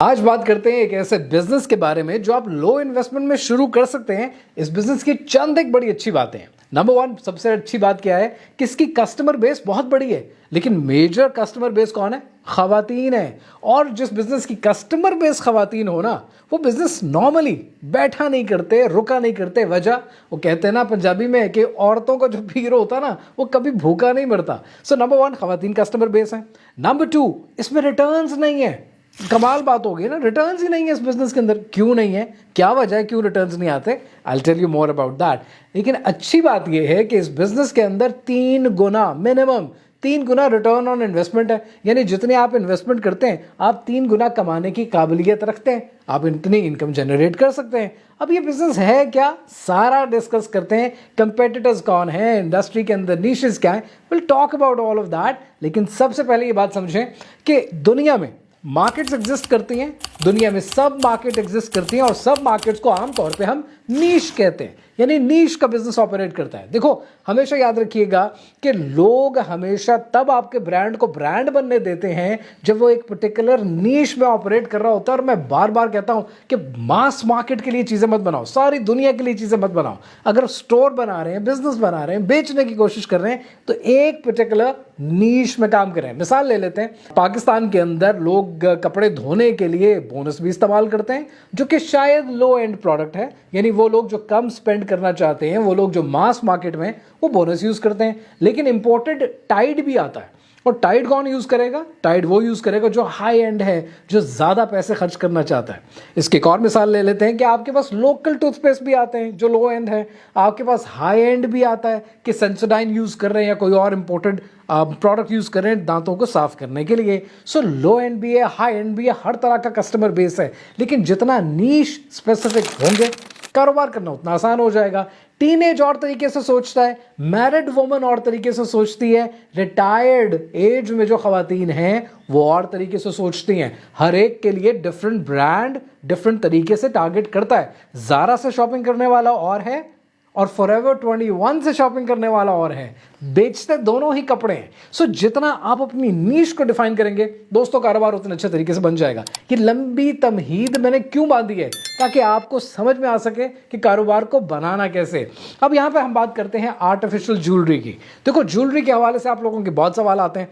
आज बात करते हैं एक ऐसे बिजनेस के बारे में जो आप लो इन्वेस्टमेंट में शुरू कर सकते हैं। इस बिजनेस की चंद एक बड़ी अच्छी बातें हैं। नंबर वन, सबसे अच्छी बात क्या है कि इसकी कस्टमर बेस बहुत बड़ी है, लेकिन मेजर कस्टमर बेस कौन है? खवातीन है। और जिस बिजनेस की कस्टमर बेस खवातीन हो ना, वो बिजनेस नॉर्मली बैठा नहीं करते, रुका नहीं करते। वजह, वो कहते हैं ना पंजाबी में कि औरतों का जो पीर होता ना, वो कभी भूखा नहीं मरता। सो नंबर वन, खवातीन कस्टमर बेस है। नंबर टू, इसमें रिटर्न्स नहीं है। कमाल बात होगी ना, रिटर्न्स ही नहीं है इस बिजनेस के अंदर। क्यों नहीं है, क्या वजह है, क्यों रिटर्न्स नहीं आते? I will tell you more about that. लेकिन अच्छी बात यह है कि इस बिजनेस के अंदर 3 गुना, मिनिमम 3 गुना रिटर्न ऑन इन्वेस्टमेंट है। यानी जितने आप इन्वेस्टमेंट करते हैं, आप 3 गुना कमाने की काबिलियत रखते हैं। आप इतनी इनकम जनरेट कर सकते हैं। अब ये बिजनेस है क्या, सारा डिस्कस करते हैं। कंपेटिटर्स कौन है, इंडस्ट्री के अंदर नीशेस क्या है, will talk about all of that. लेकिन सबसे पहले ये बात समझें कि दुनिया में मार्केट्स एग्जिस्ट करती हैं, दुनिया में सब मार्केट एग्जिस्ट करती हैं, और सब मार्केट्स को आमतौर पे हम नीश कहते हैं। यानी नीश का बिजनेस ऑपरेट करता है। देखो, हमेशा याद रखिएगा कि लोग हमेशा तब आपके ब्रांड को ब्रांड बनने देते हैं जब वो एक पर्टिकुलर नीश में ऑपरेट कर रहा होता है। और मैं बार बार कहता हूं कि मास मार्केट के लिए चीजें मत बनाओ, सारी दुनिया के लिए चीजें मत बनाओ। अगर स्टोर बना रहे हैं, बिजनेस बना रहे हैं, बेचने की कोशिश कर रहे हैं, तो एक पर्टिकुलर नीश में काम करें। मिसाल ले लेते हैं, पाकिस्तान के अंदर लोग कपड़े धोने के लिए बोनस भी इस्तेमाल करते हैं, जो कि शायद लो एंड प्रोडक्ट है। यानी वो लोग जो कम स्पेंड करना चाहते हैं, वो लोग जो मास मार्केट में, वो बोनस यूज करते हैं। लेकिन इंपोर्टेड टाइड भी आता है, और टाइड कौन यूज करेगा? टाइड वो यूज करेगा जो हाई एंड है, जो ज्यादा पैसे खर्च करना चाहता है। इसकी एक और मिसाल ले लेते हैं कि आपके पास लोकल टूथपेस्ट भी आते हैं जो लो एंड है, आपके पास हाई एंड भी आता है कि सेंसोडाइन यूज कर रहे हैं या कोई और इंपोर्टेड प्रोडक्ट यूज कर रहे हैं दांतों को साफ करने के लिए। सो लो एंड भी है, हाई एंड भी है, हर तरह का कस्टमर बेस है। लेकिन जितना नीश स्पेसिफिक होंगे, कारोबार करना उतना आसान हो जाएगा। टीनेज और तरीके से सोचता है, मैरिड वुमन और तरीके से सोचती है, रिटायर्ड एज में जो खवातीन हैं वो और तरीके से सोचती हैं। हर एक के लिए डिफरेंट ब्रांड डिफरेंट तरीके से टारगेट करता है। ज़ारा से शॉपिंग करने वाला और है, और फॉरएवर 21 से शॉपिंग करने वाला और है। बेचते दोनों ही कपड़े हैं। सो जितना आप अपनी नीश को डिफाइन करेंगे दोस्तों, कारोबार उतने अच्छे तरीके से बन जाएगा। कि लंबी तमहीद मैंने क्यों बांधी है, ताकि आपको समझ में आ सके कि कारोबार को बनाना कैसे। अब यहां पे हम बात करते हैं आर्टिफिशियल ज्वेलरी की। देखो, ज्वेलरी के हवाले से आप लोगों के बहुत सवाल आते हैं।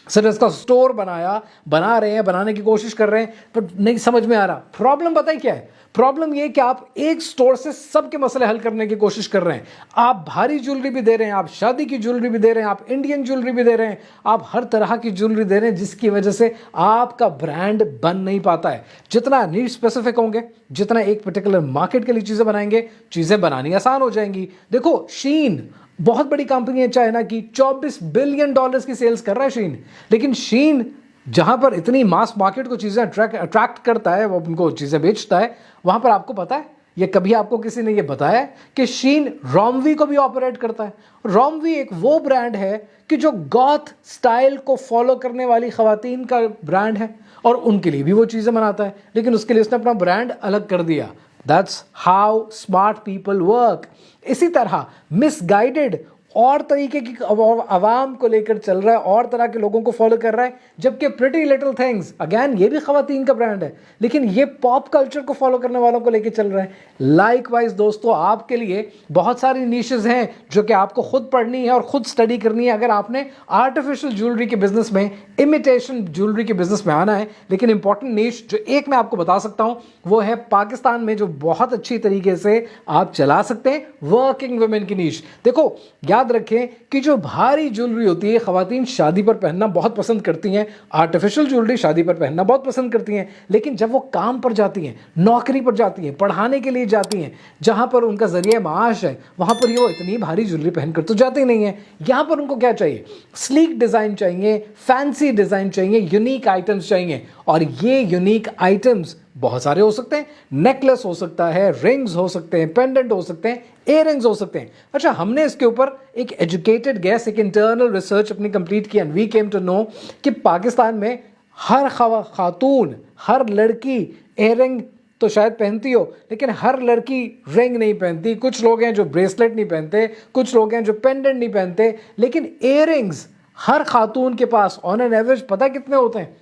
सर, इसका स्टोर बना रहे हैं, बनाने की कोशिश कर रहे हैं, पर नहीं समझ में आ रहा। प्रॉब्लम पता है क्या है? प्रॉब्लम ये कि आप एक स्टोर से सबके मसले हल करने की कोशिश कर रहे हैं। आप भारी ज्वेलरी भी दे रहे हैं, आप शादी की ज्वेलरी भी दे रहे हैं, आप इंडियन ज्वेलरी भी दे रहे हैं, आप हर तरह की ज्वेलरी दे रहे हैं, जिसकी वजह से आपका ब्रांड बन नहीं पाता है। जितना नीड स्पेसिफिक होंगे, जितना एक पर्टिकुलर मार्केट के लिए चीजें बनाएंगे, चीजें बनानी आसान हो जाएंगी। देखो, शीन बहुत बड़ी कंपनी है चाइना की, $24 बिलियन की सेल्स कर रहा है शीन। लेकिन शीन जहां पर इतनी मास मार्केट को चीजें अट्रैक्ट करता है, वो उनको चीजें बेचता है, वहां पर आपको पता है, ये कभी आपको किसी ने ये बताया कि शीन रोमवी को भी ऑपरेट करता है। रोमवी एक वो ब्रांड है कि जो गॉथ स्टाइल को फॉलो करने वाली खवातीन का ब्रांड है, और उनके लिए भी वो चीजें बनाता है। लेकिन उसके लिए उसने अपना ब्रांड अलग कर दिया। That's how smart people work. इसी तरह मिसगाइडेड और तरीके की आवाम को लेकर चल रहा है, और तरह के लोगों को फॉलो कर रहा है। जबकि प्रिटी लिटिल थिंग्स, अगेन ये भी खवातीन का ब्रांड है, लेकिन ये पॉप कल्चर को फॉलो करने वालों को लेकर चल रहा है। लाइकवाइज दोस्तों, आपके लिए बहुत सारी नीशेस हैं जो कि आपको खुद पढ़नी है और खुद स्टडी करनी है अगर आपने आर्टिफिशियल ज्वेलरी के बिजनेस में, इमिटेशन ज्वेलरी के बिजनेस में आना है। लेकिन इंपॉर्टेंट नीश जो एक मैं आपको बता सकता हूं, वो है पाकिस्तान में जो बहुत अच्छी तरीके से आप चला सकते हैं, वर्किंग वुमेन की नीश। देखो, याद रखें कि जो भारी ज्वेलरी होती है, खवातीन शादी पर पहनना बहुत पसंद करती हैं, आर्टिफिशियल ज्वेलरी शादी पर पहनना बहुत पसंद करती हैं। लेकिन जब वो काम पर जाती हैं, नौकरी पर जाती हैं, पढ़ाने के लिए जाती हैं, जहां पर उनका जरिए माश है, वहां पर वो इतनी भारी ज्वेलरी पहनकर तो जाती नहीं है। यहां पर उनको क्या चाहिए? स्लीक डिजाइन चाहिए, फैंसी डिजाइन चाहिए, यूनिक आइटम्स चाहिए। और ये यूनिक आइटम्स बहुत सारे हो सकते हैं। नेकलेस हो सकता है, रिंग्स हो सकते हैं, पेंडेंट हो सकते हैं, इयररिंग्स हो सकते हैं। अच्छा, हमने इसके ऊपर एक एजुकेटेड गैस, एक इंटरनल रिसर्च अपनी कंप्लीट की, and we came to know कि पाकिस्तान में हर खातून, हर लड़की इयररिंग तो शायद पहनती हो, लेकिन हर लड़की रिंग नहीं पहनती। कुछ लोग हैं जो ब्रेसलेट नहीं पहनते, कुछ लोग हैं जो पेंडेंट नहीं पहनते। लेकिन इयररिंग्स हर खातून के पास ऑन एन एवरेज पता कितने होते हैं?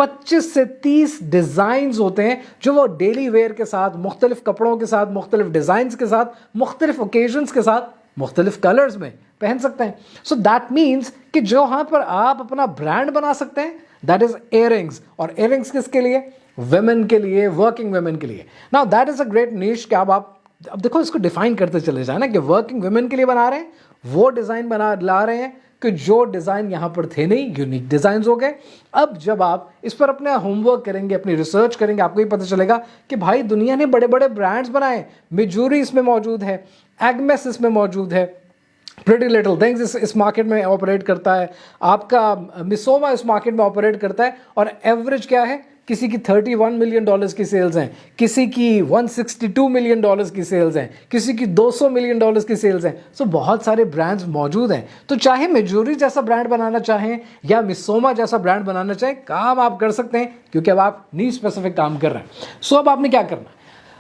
25 से 30 डिजाइन होते हैं जो वो डेली वेयर के साथ, मुख्तलिफ कपड़ों के साथ, मुख्तलिफ डिजाइन के साथ, मुख्तलिफ ओकेजन्स के साथ, मुख्तलिफ कलर्स में पहन सकते हैं। सो दैट मीन्स कि जो यहाँ पर आप अपना ब्रांड बना सकते हैं, दैट इज इयररिंग्स। और इयररिंग्स किसके लिए? वेमेन के लिए, वर्किंग वेमेन के लिए। Now that is a great niche कि अब देखो इसको डिफाइन करते चले जाए ना कि वर्किंग वेमेन के लिए बना रहे हैं, वो डिजाइन ला रहे हैं कि जो डिजाइन यहां पर थे नहीं, यूनिक डिजाइन हो गए। अब जब आप इस पर अपना होमवर्क करेंगे, अपनी रिसर्च करेंगे, आपको ये पता चलेगा कि भाई दुनिया ने बड़े बड़े ब्रांड्स बनाए, मिजूरी इसमें मौजूद है, एग्मेस इसमें मौजूद है, प्रिटी लिटिल थिंग्स इस मार्केट में ऑपरेट करता है, आपका मिसोमा इस मार्केट में ऑपरेट करता है। और एवरेज क्या है? किसी की $31 मिलियन की सेल्स हैं, किसी की $162 मिलियन की सेल्स हैं, किसी की $200 मिलियन की सेल्स हैं। सो बहुत सारे ब्रांड्स मौजूद हैं। तो चाहे मिजूरी जैसा ब्रांड बनाना चाहें या मिसोमा जैसा ब्रांड बनाना चाहें, काम आप कर सकते हैं, क्योंकि अब आप नी स्पेसिफिक काम कर रहे हैं। सो अब आपने क्या करना है?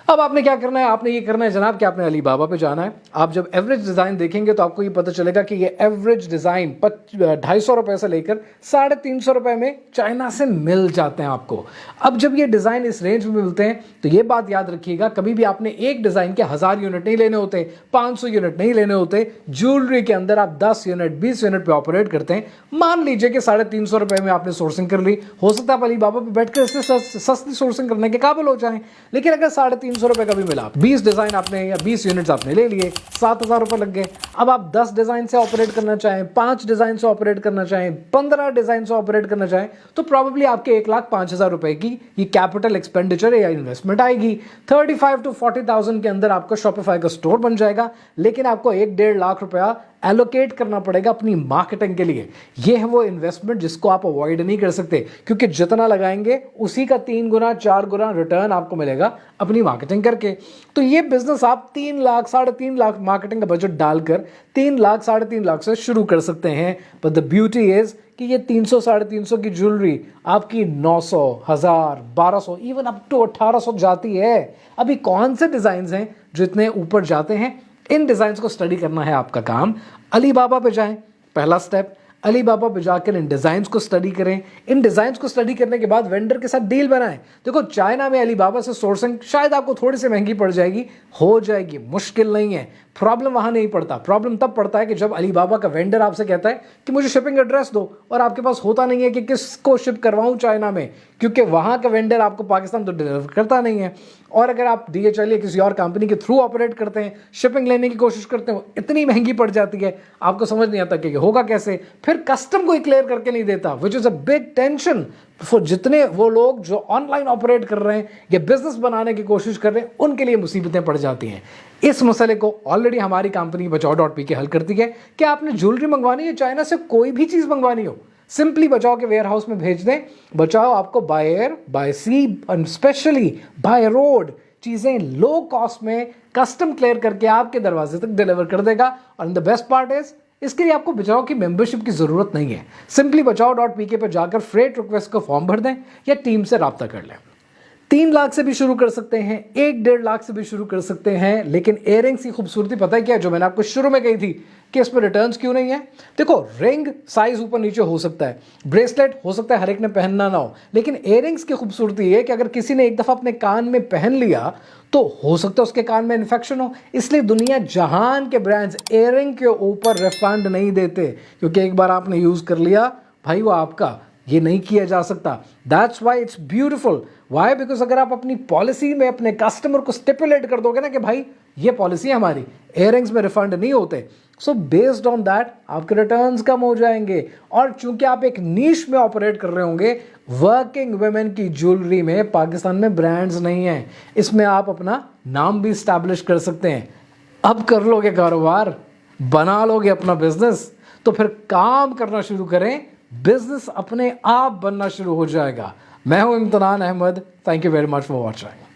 अब आपने क्या करना है? आपने ये करना है जनाब कि आपने अलीबाबा पे जाना है। आप जब एवरेज डिज़ाइन देखेंगे तो आपको ये पता चलेगा कि ये एवरेज डिज़ाइन 250 रुपये से लेकर 350 रुपये में चाइना से मिल जाते हैं आपको। अब जब ये डिज़ाइन इस रेंज में मिलते हैं तो ये बात याद रखिएगा, कभी भी आपने एक डिज़ाइन के 1000 यूनिट नहीं लेने होते, 500 यूनिट नहीं लेने होते। ज्वेलरी के अंदर आप 10 यूनिट 20 यूनिट पे ऑपरेट करते हैं। मान लीजिए कि 350 रुपये में आपने सोर्सिंग कर ली, हो सकता है आप अलीबाबा पे बैठ कर इससे सस्ती सोर्सिंग करने के काबिल हो जाएं। लेकिन अगर 350 रुपये का भी मिला, 20 डिजाइन आपने या 20 यूनिट्स आपने ले लिए, 7000 रुपये लग गए। अब आप 10 डिजाइन से ऑपरेट करना चाहें, 5 डिजाइन से ऑपरेट करना चाहें, 15 डिजाइन से ऑपरेट करना चाहें, तो प्रॉब्लली आपके 1,05,000 रुपए की ये कैपिटल एक्सपेंडिचर या इन्वेस्टमेंट आएगी। 35,000 to 40,000 के अंदर आपका शॉपिफाई का स्टोर बन जाएगा। लेकिन आपको 1-1.5 लाख रुपया एलोकेट करना पड़ेगा अपनी मार्केटिंग के लिए। यह है वो इन्वेस्टमेंट जिसको आप अवॉइड नहीं कर सकते, क्योंकि जितना लगाएंगे उसी का 3 गुना 4 गुना रिटर्न आपको मिलेगा अपनी मार्केटिंग करके। तो ये बिजनेस आप 3 लाख 3.5 लाख मार्केटिंग का बजट डालकर 3 लाख 3.5 लाख से शुरू कर सकते हैं। बट द ब्यूटी इज कि ये 300 350 की ज्वेलरी आपकी 900, 1000, 1200, इवन अप टू 1800 जाती है। अभी कौन से डिजाइन हैं जो इतने ऊपर जाते हैं? इन डिजाइन्स को स्टडी करना है आपका काम। अलीबाबा पे जाएं, पहला स्टेप। अलीबाबा पे जाकर इन डिजाइन्स को स्टडी करें। इन डिजाइन्स को स्टडी करने के बाद वेंडर के साथ डील बनाएं। देखो, चाइना में अलीबाबा से सोर्सिंग शायद आपको थोड़ी सी महंगी पड़ जाएगी, हो जाएगी, मुश्किल नहीं है। प्रॉब्लम वहां नहीं पड़ता। प्रॉब्लम तब पड़ता है कि जब अलीबाबा का वेंडर आपसे कहता है कि मुझे शिपिंग एड्रेस दो, और आपके पास होता नहीं है कि किसको शिप करवाऊं चाइना में, क्योंकि वहां का वेंडर आपको पाकिस्तान तो डिलीवर करता नहीं है। और अगर आप DHL या किसी और कंपनी के थ्रू ऑपरेट करते हैं, शिपिंग लेने की कोशिश करते हैं, इतनी महंगी पड़ जाती है, आपको समझ नहीं आता कि होगा कैसे। फिर कस्टम कोई क्लियर करके नहीं देता, which is a big tension for जितने वो लोग जो ऑनलाइन ऑपरेट कर रहे हैं या बिजनेस बनाने की कोशिश कर रहे हैं, उनके लिए मुसीबतें पड़ जाती हैं। इस मसले को ऑलरेडी हमारी कंपनी बचाओ.pk हल करती है कि आपने ज्वेलरी मंगवानी है, चाइना से कोई भी चीज मंगवानी हो, सिंपली बचाओ के वेयर हाउस में भेज दें। बचाओ आपको by air, by sea and specially by road चीजें लो कॉस्ट में कस्टम क्लियर करके आपके दरवाजे तक डिलीवर कर देगा। और द बेस्ट पार्ट इज, इसके लिए आपको बचाओ की मेंबरशिप की जरूरत नहीं है। सिंपली बचाओ.pk पर जाकर फ्रेट रिक्वेस्ट का फॉर्म भर दें या टीम से राब्ता कर लें। 3 लाख से भी शुरू कर सकते हैं, 1-1.5 लाख से भी शुरू कर सकते हैं। लेकिन इयररिंग्स की खूबसूरती पता है क्या है, जो मैंने आपको शुरू में कही थी कि इस पर रिटर्न्स क्यों नहीं है? देखो, रिंग साइज ऊपर नीचे हो सकता है, ब्रेसलेट हो सकता है हर एक ने पहनना ना हो, लेकिन इयररिंग्स की खूबसूरती है कि अगर किसी ने एक दफा अपने कान में पहन लिया तो हो सकता है उसके कान में इन्फेक्शन हो। इसलिए दुनिया जहान के ब्रांड्स इयररिंग के ऊपर रिफंड नहीं देते, क्योंकि एक बार आपने यूज कर लिया भाई, वो आपका, ये नहीं किया जा सकता। That's why it's beautiful. Why? Because अगर आप अपनी पॉलिसी में अपने कस्टमर को स्टिपुलेट कर दोगे ना कि भाई ये पॉलिसी है हमारी, इयररिंग्स में रिफंड नहीं होते, सो बेस्ड ऑन दैट आपके रिटर्न्स कम हो जाएंगे। और चूंकि आप एक नीश में ऑपरेट कर रहे होंगे, वर्किंग वुमेन की ज्वेलरी में पाकिस्तान में ब्रांड्स नहीं है, इसमें आप अपना नाम भी स्टैब्लिश कर सकते हैं। अब कर लोगे कारोबार, बना लोगे अपना बिजनेस, तो फिर काम करना शुरू करें, बिजनेस अपने आप बनना शुरू हो जाएगा। मैं हूं Imtinan Ahmed. Thank you very much for watching.